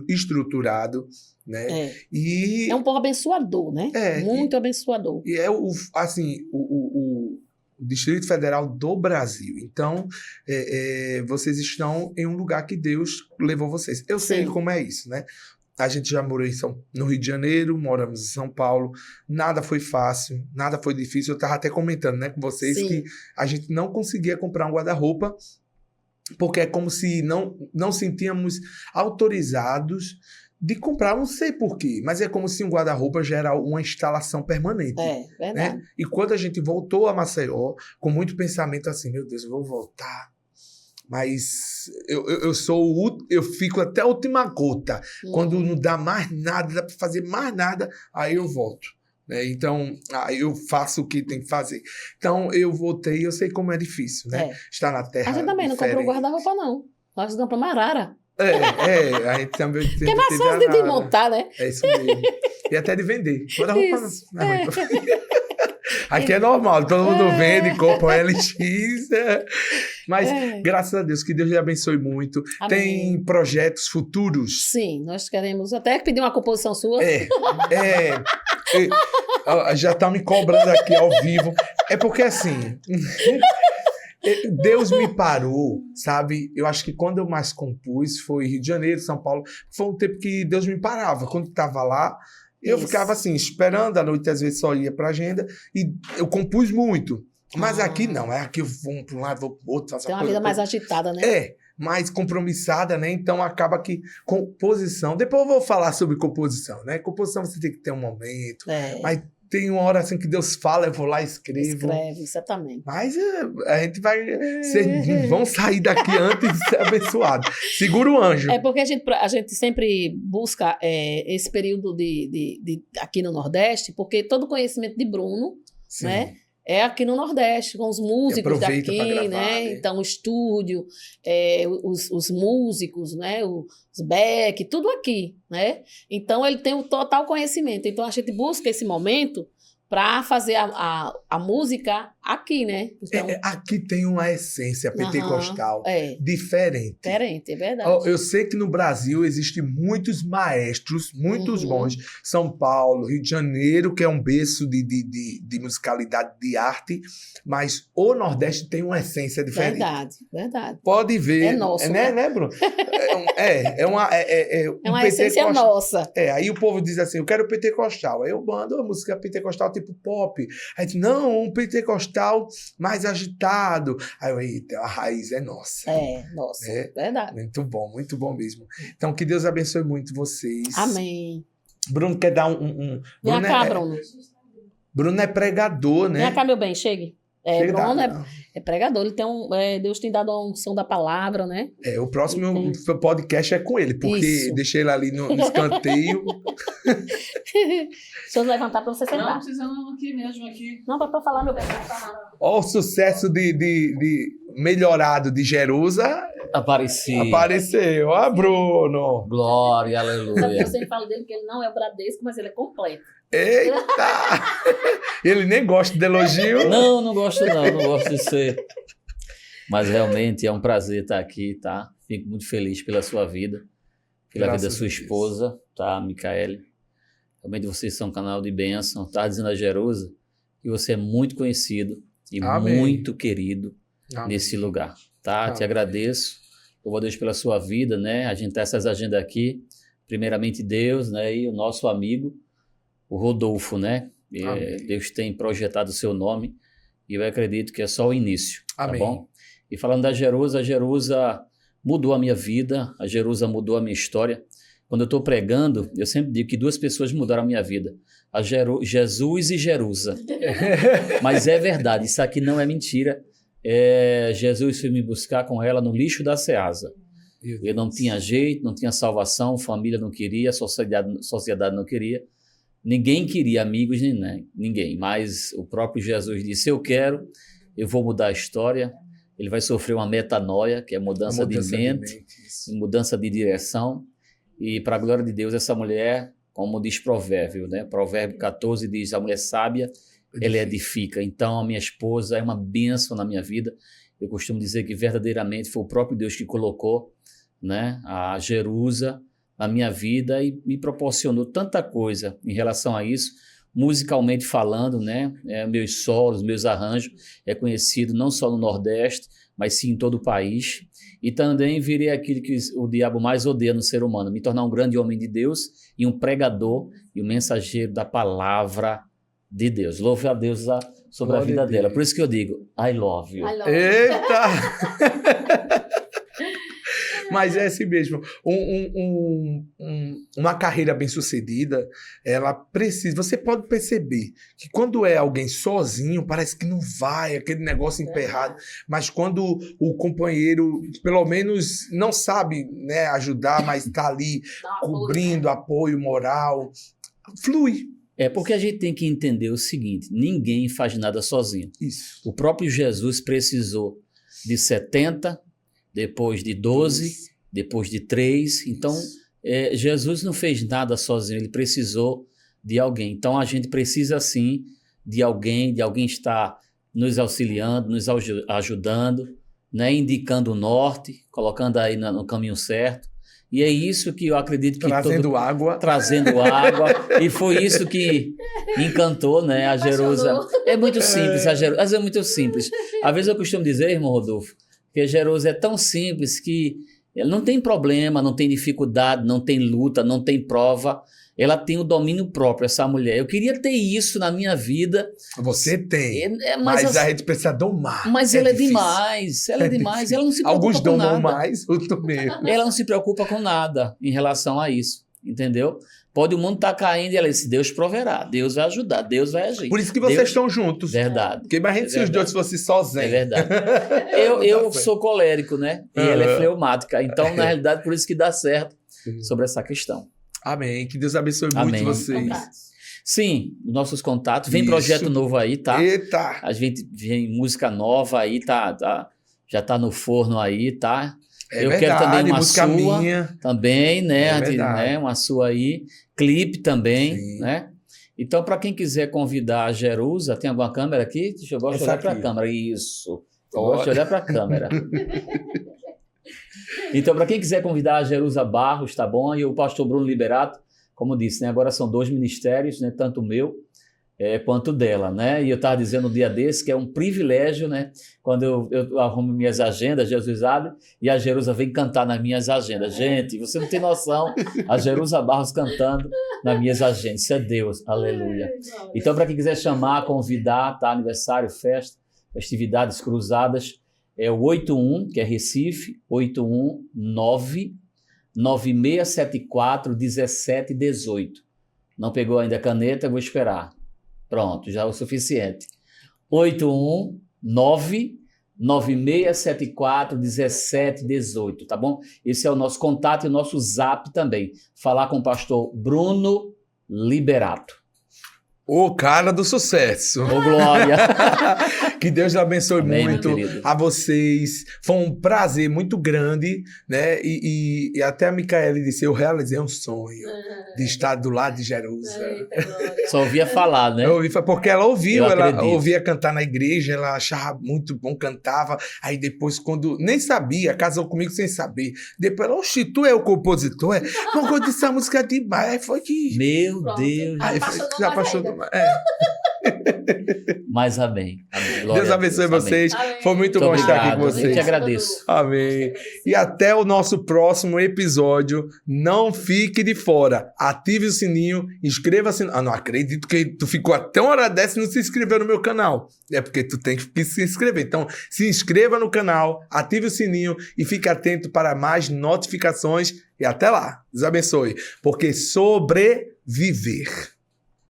estruturado, né? E é um povo abençoador, né? Muito abençoador. E assim, o Distrito Federal do Brasil. Então, vocês estão em um lugar que Deus levou vocês. Eu sei como é isso, né? A gente já morou no Rio de Janeiro, moramos em São Paulo. Nada foi fácil, nada foi difícil. Eu estava até comentando, né, com vocês que a gente não conseguia comprar um guarda-roupa porque é como se não sentíamos autorizados de comprar, não sei porquê, mas é como se um guarda-roupa gera uma instalação permanente. Verdade. Né? E quando a gente voltou a Maceió, com muito pensamento assim, meu Deus, eu vou voltar, mas eu fico até a última gota. Quando não dá mais nada, dá para fazer mais nada, aí eu volto. Né? Então, aí eu faço o que tem que fazer. Então, eu voltei, eu sei como é difícil, né? Estar na terra. A gente também não comprou guarda-roupa, não. Nós compramos arara. A gente também que é mais fácil de montar, né? É isso mesmo. E até de vender. Guarda-roupa não é muito. Aqui é normal, todo mundo vende, compra LX. Mas, graças a Deus, que Deus lhe abençoe muito. Amém. Tem projetos futuros? Sim, nós queremos até pedir uma composição sua. Já tá me cobrando aqui ao vivo. É porque, assim... Deus me parou, sabe? Eu acho que quando eu mais compus foi Rio de Janeiro, São Paulo. Foi um tempo que Deus me parava. Quando estava lá, eu ficava assim, esperando. À noite, às vezes, só ia para agenda. E eu compus muito. Mas aqui não. Aqui eu vou para um lado, vou para o outro. Tem uma vida mais agitada, né? Mais compromissada, né? Então, acaba que composição... Depois eu vou falar sobre composição, né? Composição você tem que ter um momento. Mas... Tem uma hora assim que Deus fala, eu vou lá e escrevo. Escreve, exatamente. Mas a gente vai... Vocês vão sair daqui antes de ser abençoado. Segura o anjo. É porque a gente sempre busca esse período aqui no Nordeste, porque todo o conhecimento de Bruno, né? É aqui no Nordeste, com os músicos daqui, gravar, né? Então, o estúdio, os músicos, né? Os back, tudo aqui, né? Então, ele tem o total conhecimento. Então, a gente busca esse momento para fazer a música aqui, né? Então, aqui tem uma essência pentecostal diferente. Diferente, é verdade. Eu sei que no Brasil existem muitos maestros, muitos bons. São Paulo, Rio de Janeiro, que é um berço de musicalidade, de arte, mas o Nordeste tem uma essência diferente. Verdade. Pode ver. É nosso, né, Bruno? É uma essência nossa. Aí o povo diz assim, eu quero pentecostal. Aí eu mando a música pentecostal tipo pop. Aí diz, não, um pentecostal mais agitado. Aí eu, eita, a raiz é nossa. Nossa, verdade. Muito bom mesmo. Então, que Deus abençoe muito vocês. Amém. Bruno quer dar Vem cá, Bruno. Bruno é pregador, né? Vem cá, meu bem, chegue. Bruno é pregador, ele tem Deus tem dado a unção da palavra, né? O próximo podcast é com ele, porque deixei ele ali no escanteio. Deixa eu levantar para você sentar. Não, precisamos aqui mesmo. Não, para falar, meu bem. Olha o sucesso de melhorado de Jerusa. Apareceu. Ó, Bruno. Glória, aleluia. Eu sempre falo dele que ele não é o Bradesco, mas ele é completo. Eita! Ele nem gosta de elogio. Não gosto não. Não gosto de ser. Mas realmente é um prazer estar aqui, tá? Fico muito feliz pela sua vida, pela vida da sua esposa, tá, Micaele? Realmente vocês são um canal de bênção. Tá dizendo a Jerusa que você é muito conhecido e muito querido nesse lugar, tá? Te agradeço. Louvo a Deus pela sua vida, né? A gente tá essas agendas aqui. Primeiramente Deus, né? E o nosso amigo, o Rodolfo, né? Deus tem projetado o seu nome e eu acredito que é só o início, Amém. Tá bom? E falando da Jerusa, a Jerusa mudou a minha vida, a Jerusa mudou a minha história. Quando eu estou pregando, eu sempre digo que 2 pessoas mudaram a minha vida, Jesus e Jerusa. Mas é verdade, isso aqui não é mentira. Jesus foi me buscar com ela no lixo da Ceasa. Eu não tinha jeito, não tinha salvação, família não queria, sociedade não queria. Ninguém queria amigos, ninguém, mas o próprio Jesus disse, eu quero, eu vou mudar a história. Ele vai sofrer uma metanoia, que é mudança de mente, mudança de direção. E para a glória de Deus, essa mulher, como diz Provérbio, né? Provérbio 14 diz, a mulher sábia, ela edifica. Então, a minha esposa é uma bênção na minha vida. Eu costumo dizer que verdadeiramente foi o próprio Deus que colocou, né, a Jerusa na minha vida e me proporcionou tanta coisa em relação a isso. musicalmente falando, né? Meus solos, meus arranjos é conhecido não só no Nordeste, mas sim em todo o país. E também virei aquilo que o diabo mais odeia no ser humano, me tornar um grande homem de Deus e um pregador e um mensageiro da palavra de Deus. Louve a Deus sobre a vida dela. Por isso que eu digo, I love you. Eita! Mas é assim mesmo. Uma carreira bem-sucedida, ela precisa... Você pode perceber que quando é alguém sozinho, parece que não vai, aquele negócio emperrado. Mas quando o companheiro, pelo menos, não sabe, né, ajudar, mas está ali cobrindo, apoio moral, flui. Porque a gente tem que entender o seguinte, ninguém faz nada sozinho. Isso. O próprio Jesus precisou de 70, depois de 12, depois de 3. Então, Jesus não fez nada sozinho, ele precisou de alguém. Então, a gente precisa, sim, de alguém estar nos auxiliando, nos ajudando, né, indicando o norte, colocando aí no caminho certo. E é isso que eu acredito que... Trazendo água. E foi isso que encantou, né, a Jerusa. É muito simples, a Jerusa é muito simples. Às vezes eu costumo dizer, irmão Rodolfo, que a Jerusa é tão simples que ela não tem problema, não tem dificuldade, não tem luta, não tem prova. Ela tem o domínio próprio, essa mulher. Eu queria ter isso na minha vida. Você tem, mas a gente precisa domar. Mas ela é demais, ela é demais. Ela não se preocupa Alguns com nada. domam mais, outros menos. Ela não se preocupa com nada em relação a isso, entendeu? Pode o mundo estar caindo e ela disse, Deus proverá, Deus vai ajudar, Deus vai agir. Por isso que vocês estão juntos. Verdade. Porque imagina se os dois fossem sozinhos. É verdade. Eu sou colérico, né? E ela é fleumática. Então, na realidade, por isso que dá certo sobre essa questão. Amém. Que Deus abençoe muito vocês. Sim, nossos contatos. Vem projeto novo aí, tá? Eita! A gente vem música nova aí, já tá no forno aí, tá? Eu verdade, quero também uma música sua minha. também, né? Uma sua aí. Clipe também, Sim. né? Então, para quem quiser convidar a Jerusa, tem alguma câmera aqui? Deixa eu gosto de olhar para a câmera. Isso. Eu gosto de olhar para a câmera. Então, para quem quiser convidar a Jerusa Barros, tá bom? E o pastor Bruno Liberato, como disse, né? Agora são 2 ministérios, né? Tanto o meu quanto dela, né? E eu estava dizendo um dia desse que é um privilégio, né? Quando eu arrumo minhas agendas, Jesus abre, e a Jerusa vem cantar nas minhas agendas. Gente, você não tem noção, a Jerusa Barros cantando nas minhas agendas. Isso é Deus, aleluia. Então, para quem quiser chamar, convidar, tá? Aniversário, festa, festividades cruzadas, é o 81, que é Recife, 819-9674-1718. Não pegou ainda a caneta, eu vou esperar. Pronto, já é o suficiente. 819-9674-1718, tá bom? Esse é o nosso contato e o nosso zap também. Falar com o pastor Bruno Liberato. O cara do sucesso. Ô, glória! Que Deus abençoe Amém, muito a vocês. Foi um prazer muito grande, né? E até a Micaele disse, eu realizei um sonho de estar do lado de Jerusa. Só ouvia falar, né? Eu ouvi, porque ela ouviu, ela ouvia cantar na igreja, ela achava muito bom, cantava. Aí depois, quando nem sabia, casou comigo sem saber. Depois ela, oxi, tu é o compositor? Não, eu disse a música demais. Aí foi que... Meu Deus! Aí se apaixonou. Mas amém. Deus abençoe vocês. Amém. Foi muito bom estar aqui com vocês. Eu te agradeço. Amém. E até o nosso próximo episódio. Não fique de fora. Ative o sininho, inscreva-se. Não acredito que tu ficou até uma hora dessa e não se inscreveu no meu canal. É porque tu tem que se inscrever. Então, se inscreva no canal, ative o sininho e fique atento para mais notificações. E até lá. Deus abençoe. Porque sobreviver